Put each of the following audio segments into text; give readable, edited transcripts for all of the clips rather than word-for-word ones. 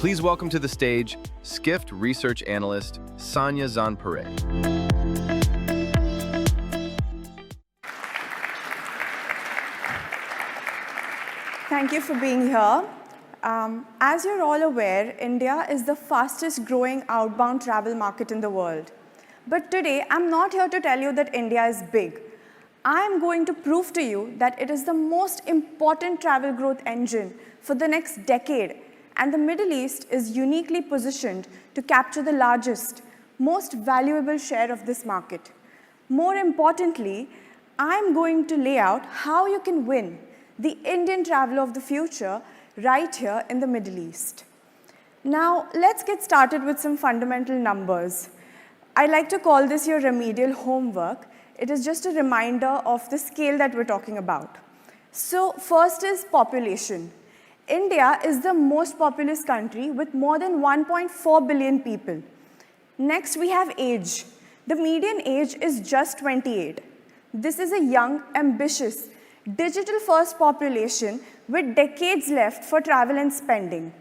Please welcome to the stage Skift Research Analyst Saniya Zanpure. Thank you for being here. As you're all aware, India is the fastest growing outbound travel market in the world. But today, I'm not here to tell you that India is big. I'm going to prove to you that it is the most important travel growth engine for the next decade, and the Middle East is uniquely positioned to capture the largest, most valuable share of this market. More importantly, I'm going to lay out how you can win the Indian traveler of the future right here in the Middle East. Now, let's get started with some fundamental numbers. I like to call this your remedial homework. It is just a reminder of the scale that we're talking about. So first is population. India is the most populous country with more than 1.4 billion people. Next, we have age. The median age is just 28. This is a young, ambitious, digital-first population with decades left for travel and spending.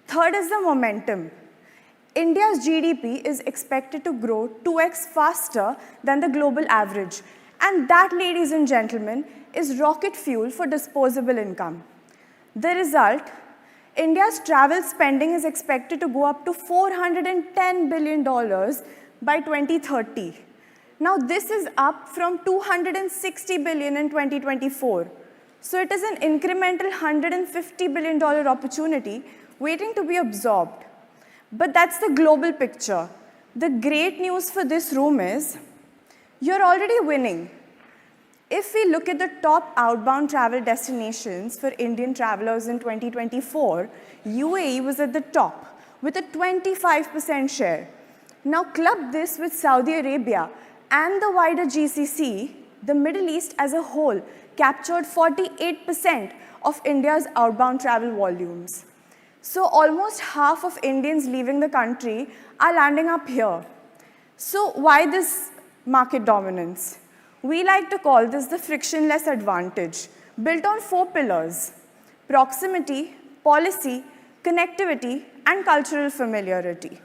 Third is the momentum. India's GDP is expected to grow 2x faster than the global average. And that, ladies and gentlemen, is rocket fuel for disposable income. The result, India's travel spending is expected to go up to $410 billion by 2030. Now, this is up from $260 billion in 2024. So it is an incremental $150 billion opportunity waiting to be absorbed. But that's the global picture. The great news for this room is you're already winning. If we look at the top outbound travel destinations for Indian travelers in 2024, UAE was at the top with a 25% share. Now club this with Saudi Arabia and the wider GCC, the Middle East as a whole captured 48% of India's outbound travel volumes. So almost half of Indians leaving the country are landing up here. So why this market dominance? We like to call this the frictionless advantage, built on 4 pillars: proximity, policy, connectivity, and cultural familiarity.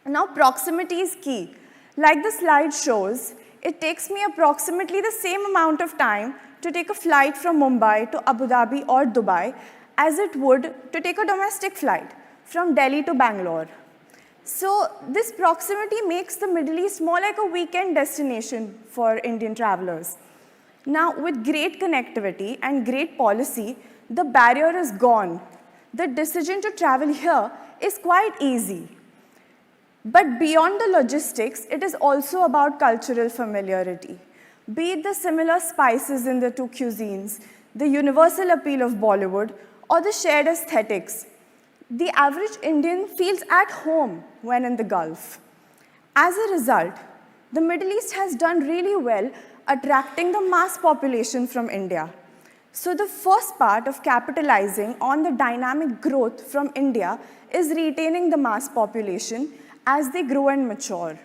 Now, proximity is key. Like the slide shows, it takes me approximately the same amount of time to take a flight from Mumbai to Abu Dhabi or Dubai as it would to take a domestic flight from Delhi to Bangalore. So this proximity makes the Middle East more like a weekend destination for Indian travelers. Now, with great connectivity and great policy, the barrier is gone. The decision to travel here is quite easy. But beyond the logistics, it is also about cultural familiarity. Be it the similar spices in the two cuisines, the universal appeal of Bollywood, or the shared aesthetics, the average Indian feels at home when in the Gulf. As a result, the Middle East has done really well attracting the mass population from India. So the first part of capitalizing on the dynamic growth from India is retaining the mass population as they grow and mature.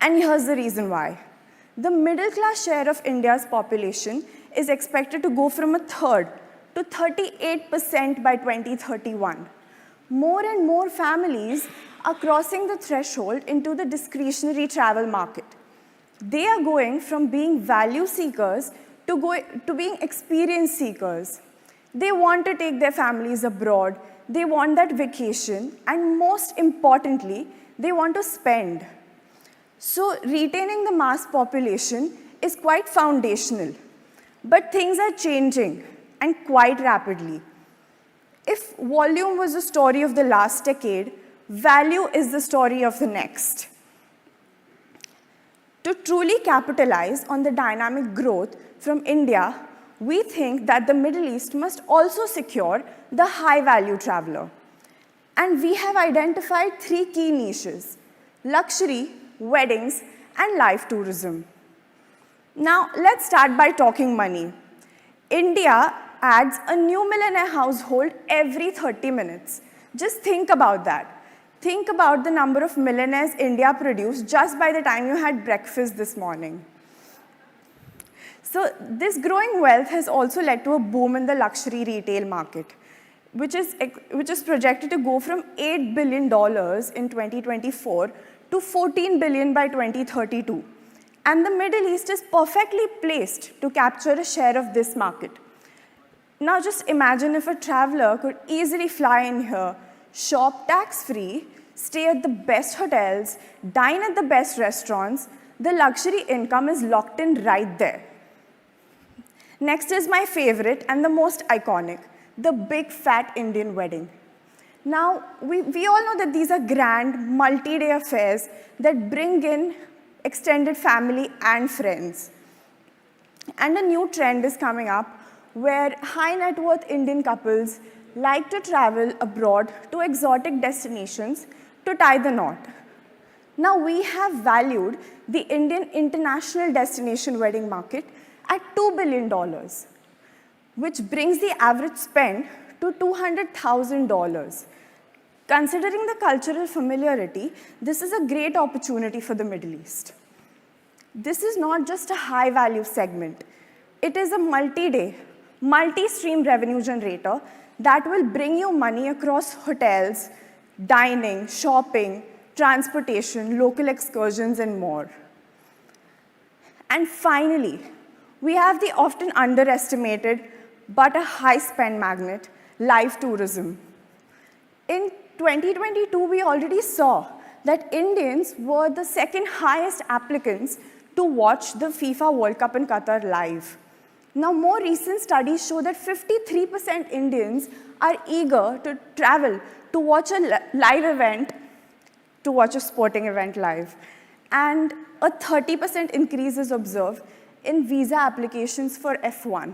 And here's the reason why. The middle class share of India's population is expected to go from a third to 38% by 2031. More and more families are crossing the threshold into the discretionary travel market. They are going from being value seekers to being experience seekers. They want to take their families abroad, they want that vacation, and most importantly, they want to spend. So retaining the mass population is quite foundational. But things are changing, and quite rapidly. If volume was the story of the last decade, value is the story of the next. To truly capitalize on the dynamic growth from India, we think that the Middle East must also secure the high-value traveler. And we have identified 3 key niches: luxury, weddings, and life tourism. Now, let's start by talking money. India adds a new millionaire household every 30 minutes. Just think about that. Think about the number of millionaires India produced just by the time you had breakfast this morning. So this growing wealth has also led to a boom in the luxury retail market. which is projected to go from $8 billion in 2024 to $14 billion by 2032. And the Middle East is perfectly placed to capture a share of this market. Now just imagine if a traveler could easily fly in here, shop tax-free, stay at the best hotels, dine at the best restaurants. The luxury income is locked in right there. Next is my favorite and the most iconic, the big fat Indian wedding. Now, we all know that these are grand, multi-day affairs that bring in extended family and friends. And a new trend is coming up where high net worth Indian couples like to travel abroad to exotic destinations to tie the knot. Now, we have valued the Indian international destination wedding market at $2 billion, which brings the average spend to $200,000. Considering the cultural familiarity, this is a great opportunity for the Middle East. This is not just a high-value segment. It is a multi-day, multi-stream revenue generator that will bring you money across hotels, dining, shopping, transportation, local excursions, and more. And finally, we have the often underestimated but a high-spend magnet, live tourism. In 2022, we already saw that Indians were the second highest applicants to watch the FIFA World Cup in Qatar live. Now, more recent studies show that 53% Indians are eager to travel to watch a live event, to watch a sporting event live. And a 30% increase is observed in visa applications for F1.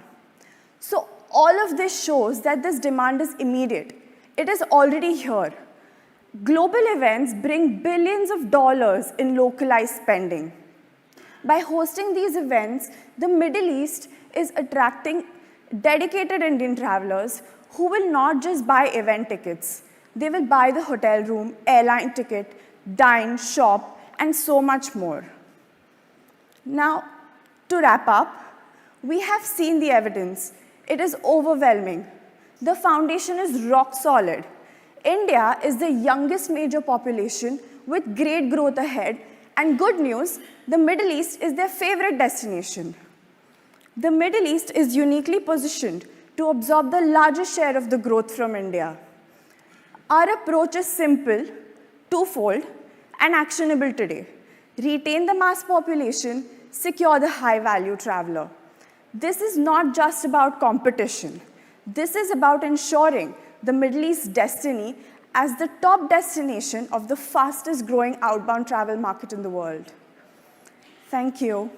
So all of this shows that this demand is immediate. It is already here. Global events bring billions of dollars in localized spending. By hosting these events, the Middle East is attracting dedicated Indian travelers who will not just buy event tickets. They will buy the hotel room, airline ticket, dine, shop, and so much more. Now, to wrap up, we have seen the evidence. It is overwhelming. The foundation is rock solid. India is the youngest major population with great growth ahead, and good news, the Middle East is their favorite destination. The Middle East is uniquely positioned to absorb the largest share of the growth from India. Our approach is simple, twofold, and actionable today. Retain the mass population, secure the high-value traveler. This is not just about competition. This is about ensuring the Middle East's destiny as the top destination of the fastest growing outbound travel market in the world. Thank you.